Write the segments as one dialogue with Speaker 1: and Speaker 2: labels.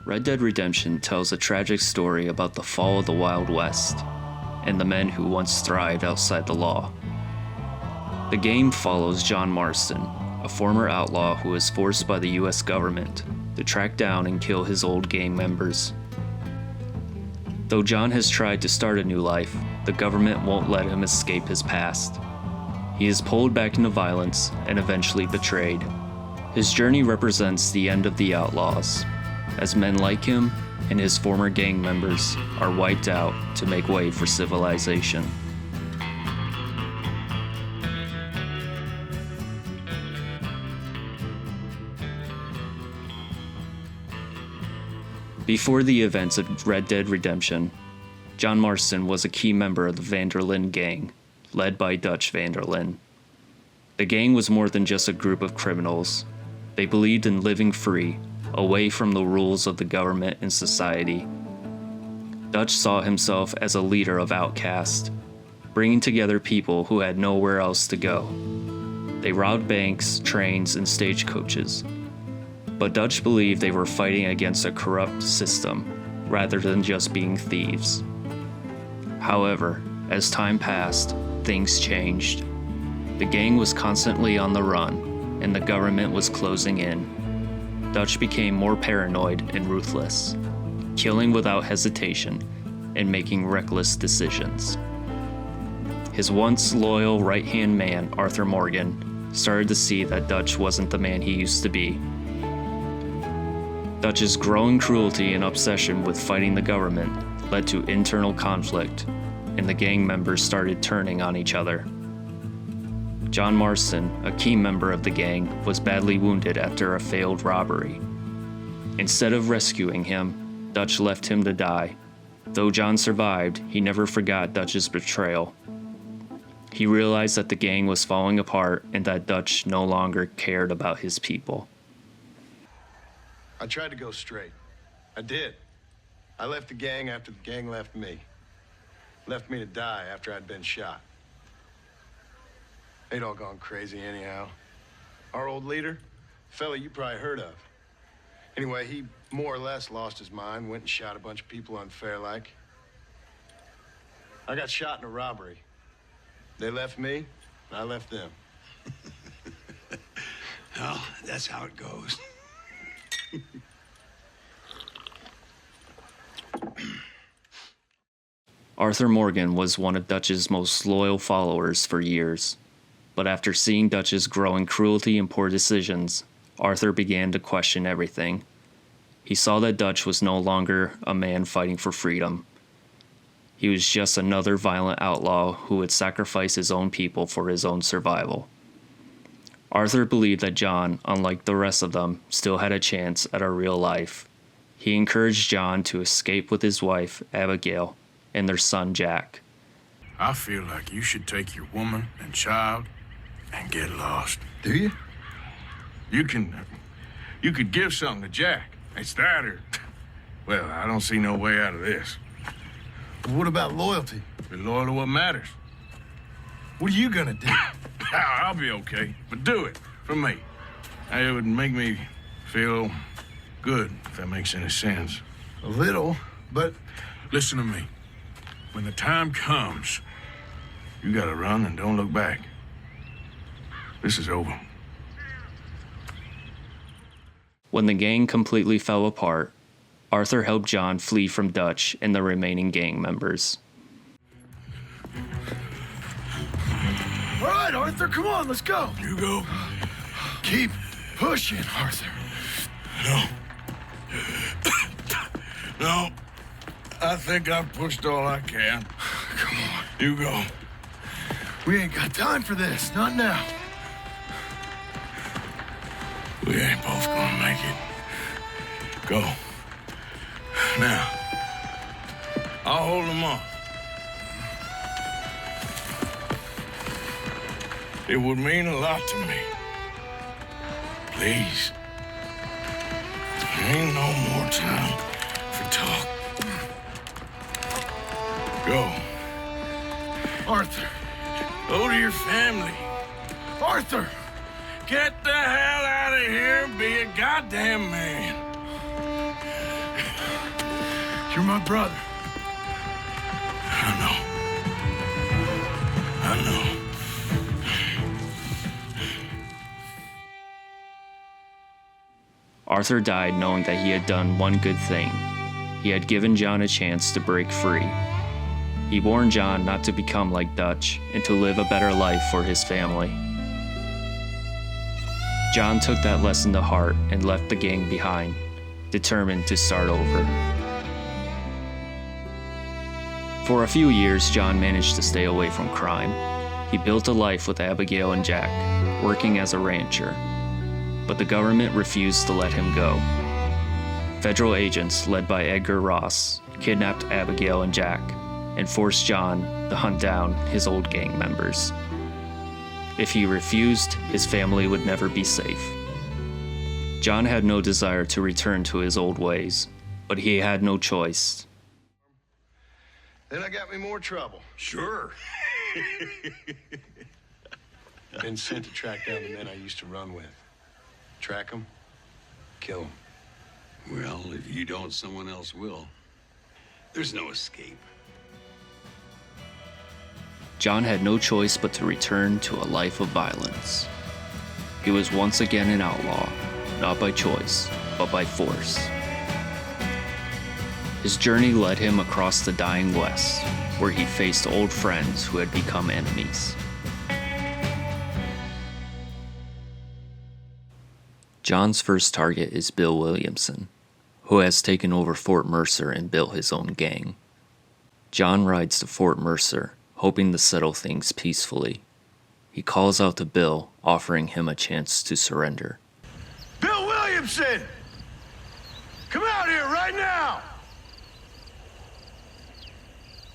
Speaker 1: Red Dead Redemption tells a tragic story about the fall of the Wild West and the men who once thrived outside the law. The game follows John Marston, a former outlaw who is forced by the US government to track down and kill his old gang members. Though John has tried to start a new life, the government won't let him escape his past. He is pulled back into violence and eventually betrayed. His journey represents the end of the Outlaws, as men like him and his former gang members are wiped out to make way for civilization. Before the events of Red Dead Redemption, John Marston was a key member of the Van der Linde gang, led by Dutch Van der Linde. The gang was more than just a group of criminals. They believed in living free, away from the rules of the government and society. Dutch saw himself as a leader of outcasts, bringing together people who had nowhere else to go. They robbed banks, trains, and stagecoaches. But Dutch believed they were fighting against a corrupt system, rather than just being thieves. However, as time passed, things changed. The gang was constantly on the run, and the government was closing in. Dutch became more paranoid and ruthless, killing without hesitation and making reckless decisions. His once loyal right-hand man, Arthur Morgan, started to see that Dutch wasn't the man he used to be. Dutch's growing cruelty and obsession with fighting the government led to internal conflict, and the gang members started turning on each other. John Marston, a key member of the gang, was badly wounded after a failed robbery. Instead of rescuing him, Dutch left him to die. Though John survived, he never forgot Dutch's betrayal. He realized that the gang was falling apart and that Dutch no longer cared about his people.
Speaker 2: I tried to go straight. I did. I left the gang after the gang left me. Left me to die after I'd been shot. They'd all gone crazy anyhow. Our old leader, fella you probably heard of. Anyway, he more or less lost his mind, went and shot a bunch of people unfair like. I got shot in a robbery. They left me, and I left them.
Speaker 3: Well, that's how it goes.
Speaker 1: Arthur Morgan was one of Dutch's most loyal followers for years, but after seeing Dutch's growing cruelty and poor decisions, Arthur began to question everything. He saw that Dutch was no longer a man fighting for freedom. He was just another violent outlaw who would sacrifice his own people for his own survival. Arthur believed that John, unlike the rest of them, still had a chance at a real life. He encouraged John to escape with his wife, Abigail, and their son, Jack.
Speaker 4: I feel like you should take your woman and child and get lost.
Speaker 2: Do you?
Speaker 4: You could give something to Jack. It's that or... Well, I don't see no way out of this.
Speaker 2: What about loyalty?
Speaker 4: Be loyal to what matters.
Speaker 2: What are you gonna do?
Speaker 4: I'll be okay, but do it for me. It would make me feel good, if that makes any sense.
Speaker 2: A little, but...
Speaker 4: Listen to me. When the time comes, you gotta run and don't look back. This is over.
Speaker 1: When the gang completely fell apart, Arthur helped John flee from Dutch and the remaining gang members.
Speaker 2: All right, Arthur, come on, let's go.
Speaker 4: You go.
Speaker 2: Keep pushing, Arthur.
Speaker 4: No. No. I think I've pushed all I can.
Speaker 2: Come on.
Speaker 4: You go.
Speaker 2: We ain't got time for this, not now.
Speaker 4: We ain't both gonna make it. Go. Now. I'll hold them off. It would mean a lot to me. Please. There ain't no more time for talk. Go.
Speaker 2: Arthur.
Speaker 4: Go to your family.
Speaker 2: Arthur!
Speaker 4: Get the hell out of here and be a goddamn man. my brother. I know.
Speaker 1: Arthur died knowing that he had done one good thing. He had given John a chance to break free. He warned John not to become like Dutch and to live a better life for his family. John took that lesson to heart and left the gang behind, determined to start over. For a few years, John managed to stay away from crime. He built a life with Abigail and Jack, working as a rancher. But the government refused to let him go. Federal agents, led by Edgar Ross, kidnapped Abigail and Jack and forced John to hunt down his old gang members. If he refused, his family would never be safe. John had no desire to return to his old ways, but he had no choice.
Speaker 2: Then I got me more trouble.
Speaker 3: Sure.
Speaker 2: Been sent to track down the men I used to run with. Track them, kill them.
Speaker 3: Well, if you don't, someone else will. There's no escape.
Speaker 1: John had no choice but to return to a life of violence. He was once again an outlaw, not by choice, but by force. His journey led him across the dying West, where he faced old friends who had become enemies. John's first target is Bill Williamson, who has taken over Fort Mercer and built his own gang. John rides to Fort Mercer, hoping to settle things peacefully. He calls out to Bill, offering him a chance to surrender.
Speaker 2: Bill Williamson! Come out here right now!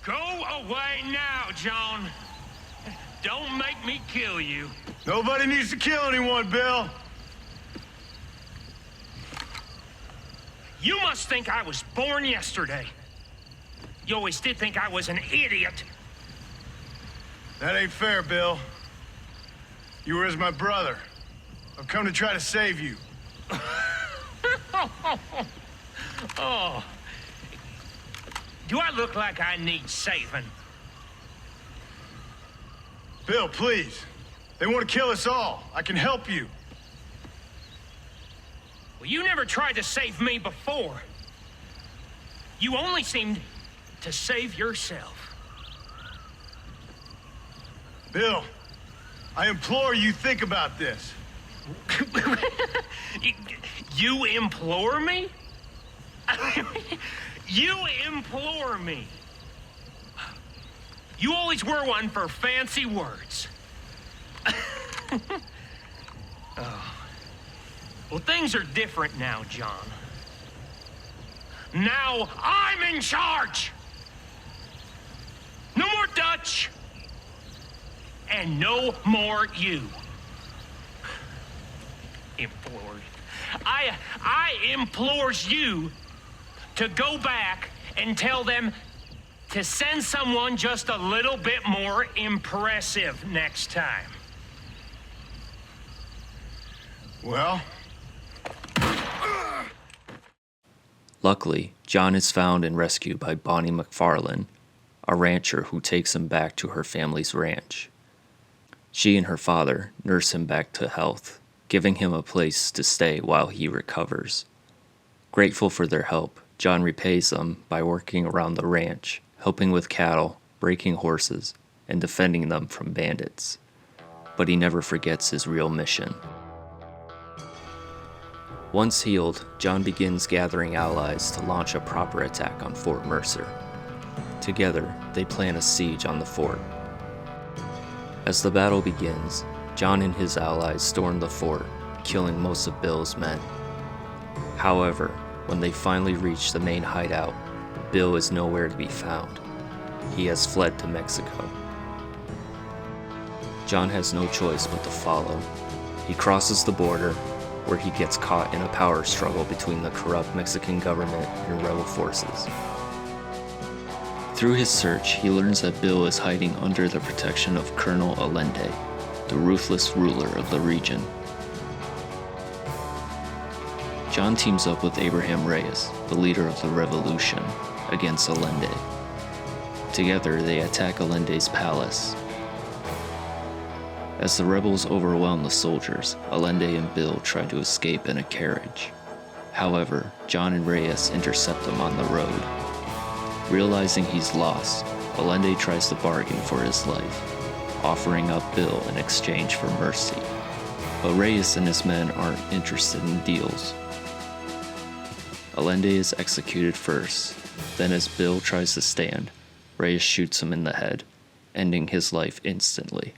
Speaker 5: Go away now, John. Don't make me kill you.
Speaker 2: Nobody needs to kill anyone, Bill.
Speaker 5: You must think I was born yesterday. You always did think I was an idiot.
Speaker 2: That ain't fair, Bill. You were as my brother. I've come to try to save you.
Speaker 5: Oh. Do I look like I need saving?
Speaker 2: Bill, please. They want to kill us all. I can help you.
Speaker 5: Well, you never tried to save me before. You only seemed to save yourself.
Speaker 2: Bill, I implore you, think about this.
Speaker 5: You implore me? You implore me. You always were one for fancy words. Oh. Well, things are different now, John. Now I'm in charge. No more Dutch. And no more you. Implored. I implores you to go back and tell them to send someone just a little bit more impressive next time.
Speaker 2: Well?
Speaker 1: Luckily, John is found and rescued by Bonnie McFarlane, a rancher who takes him back to her family's ranch. She and her father nurse him back to health, giving him a place to stay while he recovers. Grateful for their help, John repays them by working around the ranch, helping with cattle, breaking horses, and defending them from bandits. But he never forgets his real mission. Once healed, John begins gathering allies to launch a proper attack on Fort Mercer. Together, they plan a siege on the fort. As the battle begins, John and his allies storm the fort, killing most of Bill's men. However, when they finally reach the main hideout, Bill is nowhere to be found. He has fled to Mexico. John has no choice but to follow. He crosses the border, where he gets caught in a power struggle between the corrupt Mexican government and rebel forces. Through his search, he learns that Bill is hiding under the protection of Colonel Allende, the ruthless ruler of the region. John teams up with Abraham Reyes, the leader of the revolution, against Allende. Together, they attack Allende's palace. As the rebels overwhelm the soldiers, Allende and Bill try to escape in a carriage. However, John and Reyes intercept them on the road. Realizing he's lost, Allende tries to bargain for his life, offering up Bill in exchange for mercy. But Reyes and his men aren't interested in deals. Allende is executed first, then as Bill tries to stand, Reyes shoots him in the head, ending his life instantly.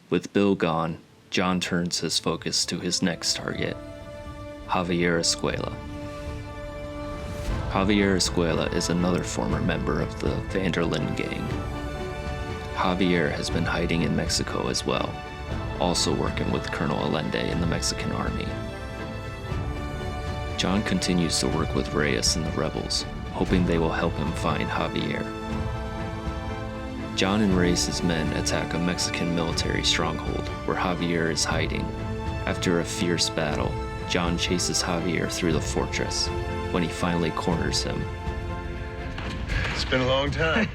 Speaker 1: With Bill gone, John turns his focus to his next target, Javier Escuela. Javier Escuela is another former member of the Vanderlyn gang. Javier has been hiding in Mexico as well, also working with Colonel Allende in the Mexican army. John continues to work with Reyes and the rebels, hoping they will help him find Javier. John and Reyes' men attack a Mexican military stronghold where Javier is hiding. After a fierce battle, John chases Javier through the fortress when he finally corners him.
Speaker 2: It's been a long time.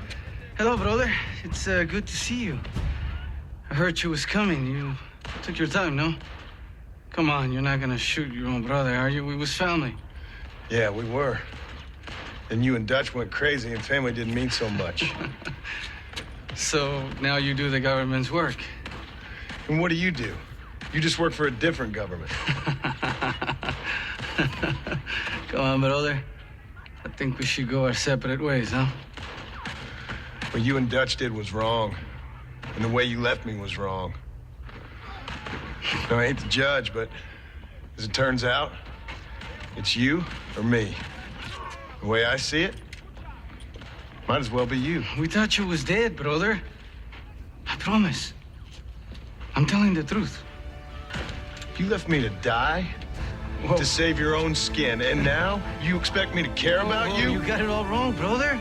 Speaker 6: Hello, brother. It's good to see you. I heard you was coming. You took your time, no? Come on, you're not gonna shoot your own brother, are you? We was family.
Speaker 2: Yeah, we were. Then you and Dutch went crazy and family didn't mean so much.
Speaker 6: So now you do the government's work.
Speaker 2: And what do? You just work for a different government.
Speaker 6: Come on, brother. I think we should go our separate ways, huh?
Speaker 2: What you and Dutch did was wrong. And the way you left me was wrong. Now, I hate to judge, but as it turns out, it's you or me. The way I see it, might as well be you.
Speaker 6: We thought you was dead, brother. I promise. I'm telling the truth.
Speaker 2: You left me to die?
Speaker 6: Whoa.
Speaker 2: To save your own skin, and now you expect me to care about you?
Speaker 6: You got it all wrong, brother.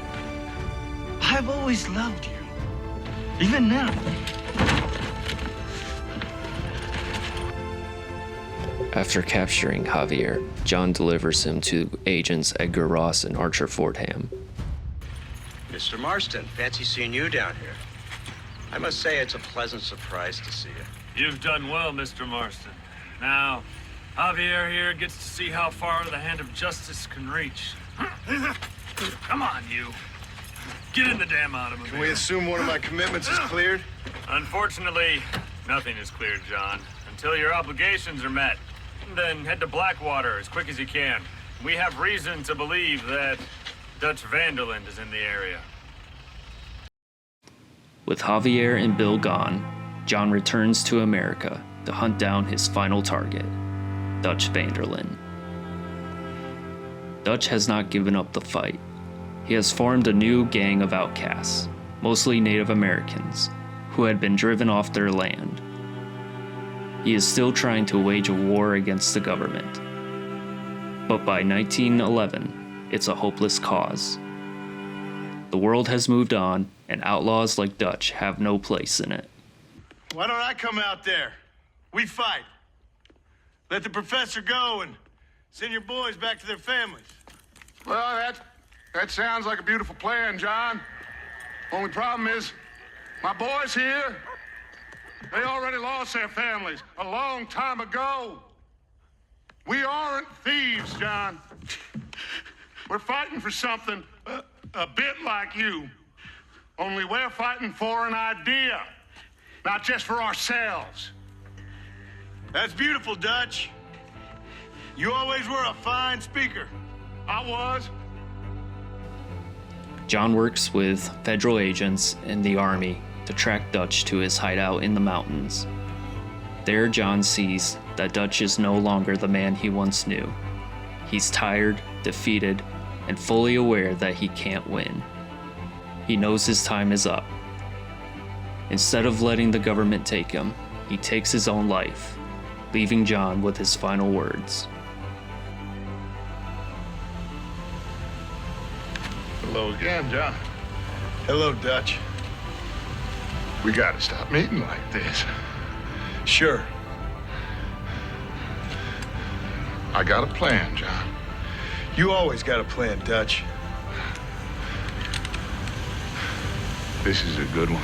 Speaker 6: I've always loved you. Even now.
Speaker 1: After capturing Javier, John delivers him to agents Edgar Ross and Archer Fordham.
Speaker 7: Mr. Marston, fancy seeing you down here. I must say it's a pleasant surprise to see you.
Speaker 8: You've done well, Mr. Marston. Now, Javier here gets to see how far the hand of justice can reach. Come on, you. Get in the damn automobile.
Speaker 2: Can we assume one of my commitments is cleared?
Speaker 8: Unfortunately, nothing is cleared, John, until your obligations are met. Then head to Blackwater as quick as you can. We have reason to believe that Dutch Vanderlyn is in the area.
Speaker 1: With Javier and Bill gone, John returns to America to hunt down his final target, Dutch Vanderlyn. Dutch has not given up the fight. He has formed a new gang of outcasts, mostly Native Americans, who had been driven off their land. He is still trying to wage a war against the government. But by 1911, it's a hopeless cause. The world has moved on, and outlaws like Dutch have no place in it.
Speaker 2: Why don't I come out there? We fight. Let the professor go and send your boys back to their families.
Speaker 9: Well, that sounds like a beautiful plan, John. Only problem is, my boys here, they already lost their families a long time ago. We aren't thieves, John. We're fighting for something a bit like you. Only we're fighting for an idea, not just for ourselves.
Speaker 2: That's beautiful, Dutch. You always were a fine speaker.
Speaker 9: I was.
Speaker 1: John works with federal agents and the army to track Dutch to his hideout in the mountains. There, John sees that Dutch is no longer the man he once knew. He's tired, defeated, and fully aware that he can't win. He knows his time is up. Instead of letting the government take him, he takes his own life, leaving John with his final words.
Speaker 9: Hello again, John.
Speaker 2: Hello, Dutch.
Speaker 9: We gotta stop meeting like this.
Speaker 2: Sure.
Speaker 9: I got a plan, John.
Speaker 2: You always got a plan, Dutch.
Speaker 9: This is a good one.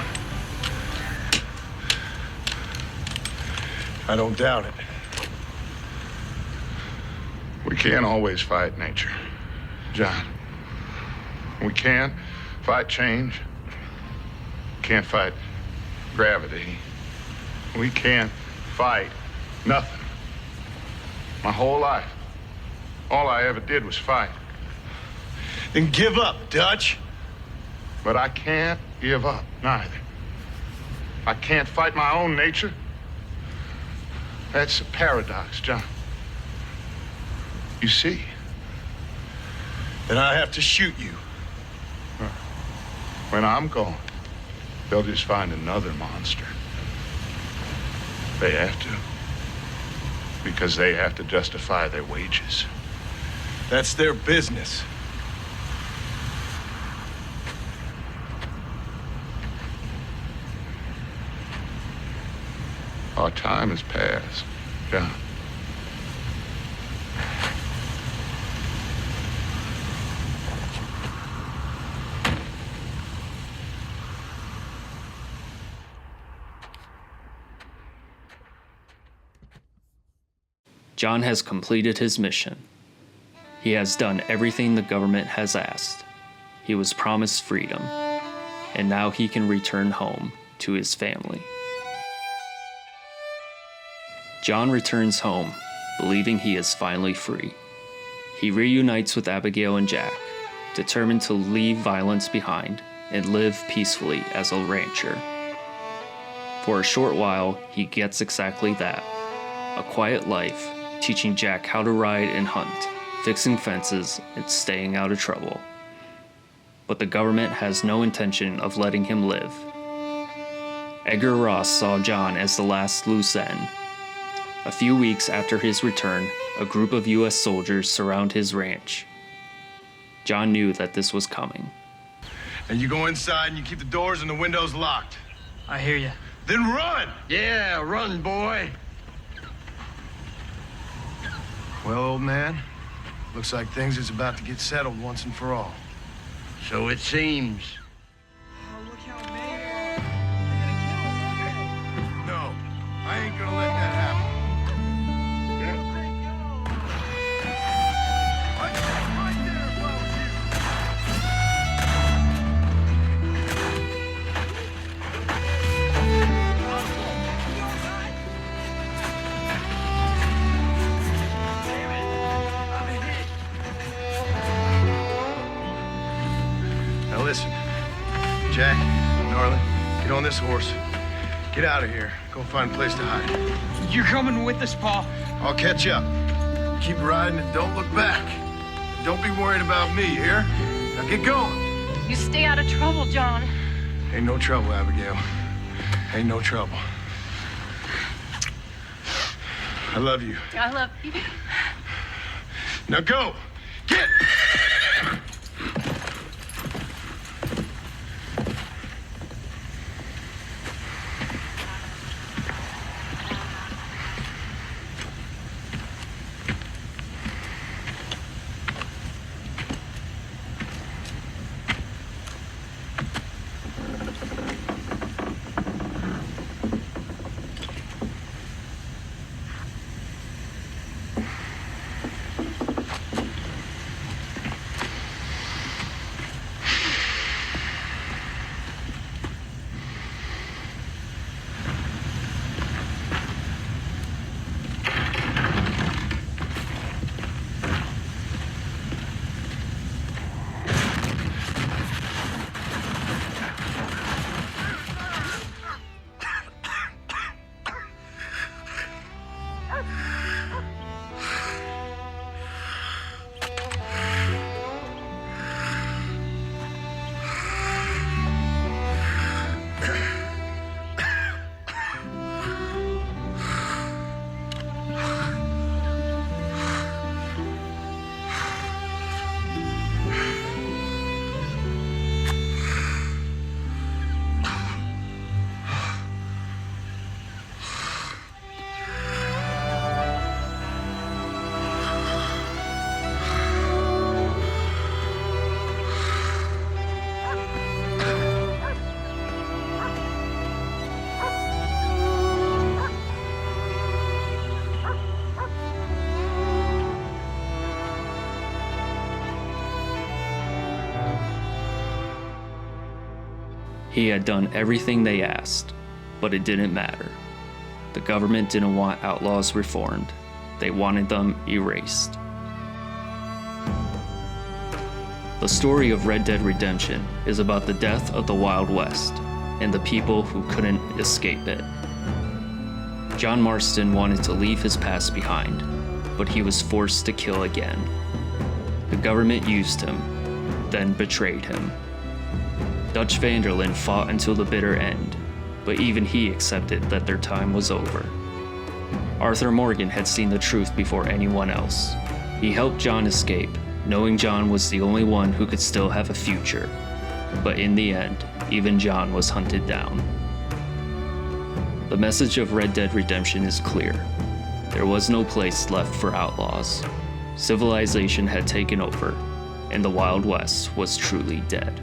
Speaker 2: I don't doubt it.
Speaker 9: We can't always fight nature, John. We can't fight change. Can't fight gravity. We can't fight nothing. My whole life, all I ever did was fight.
Speaker 2: Then give up, Dutch.
Speaker 9: But I can't give up, neither. I can't fight my own nature. That's a paradox, John. You see?
Speaker 2: Then I have to shoot you.
Speaker 9: When I'm gone, they'll just find another monster. They have to. Because they have to justify their wages.
Speaker 2: That's their business.
Speaker 9: Our time has passed, John.
Speaker 1: John has completed his mission. He has done everything the government has asked. He was promised freedom, and now he can return home to his family. John returns home, believing he is finally free. He reunites with Abigail and Jack, determined to leave violence behind and live peacefully as a rancher. For a short while, he gets exactly that, a quiet life, teaching Jack how to ride and hunt, fixing fences, and staying out of trouble. But the government has no intention of letting him live. Edgar Ross saw John as the last loose end. A few weeks after his return, a group of U.S. soldiers surround his ranch. John knew that this was coming.
Speaker 2: And you go inside and you keep the doors and the windows locked.
Speaker 6: I hear you.
Speaker 2: Then run!
Speaker 7: Yeah, run, boy.
Speaker 2: Well, old man, looks like things is about to get settled once and for all.
Speaker 7: So it seems.
Speaker 2: No, I ain't gonna let that happen. Now listen, Jack, Gnarly, get on this horse. Get out of here. Go find a place to hide.
Speaker 6: You're coming with us, Paul.
Speaker 2: I'll catch up. Keep riding and don't look back. Don't be worried about me, here? Now get going.
Speaker 10: You stay out of trouble, John.
Speaker 2: Ain't no trouble, Abigail. Ain't no trouble. I love you.
Speaker 10: I love you.
Speaker 2: Now go! Get!
Speaker 1: He had done everything they asked, but it didn't matter. The government didn't want outlaws reformed. They wanted them erased. The story of Red Dead Redemption is about the death of the Wild West and the people who couldn't escape it. John Marston wanted to leave his past behind, but he was forced to kill again. The government used him, then betrayed him. Dutch van der Linde fought until the bitter end, but even he accepted that their time was over. Arthur Morgan had seen the truth before anyone else. He helped John escape, knowing John was the only one who could still have a future. But in the end, even John was hunted down. The message of Red Dead Redemption is clear. There was no place left for outlaws. Civilization had taken over, and the Wild West was truly dead.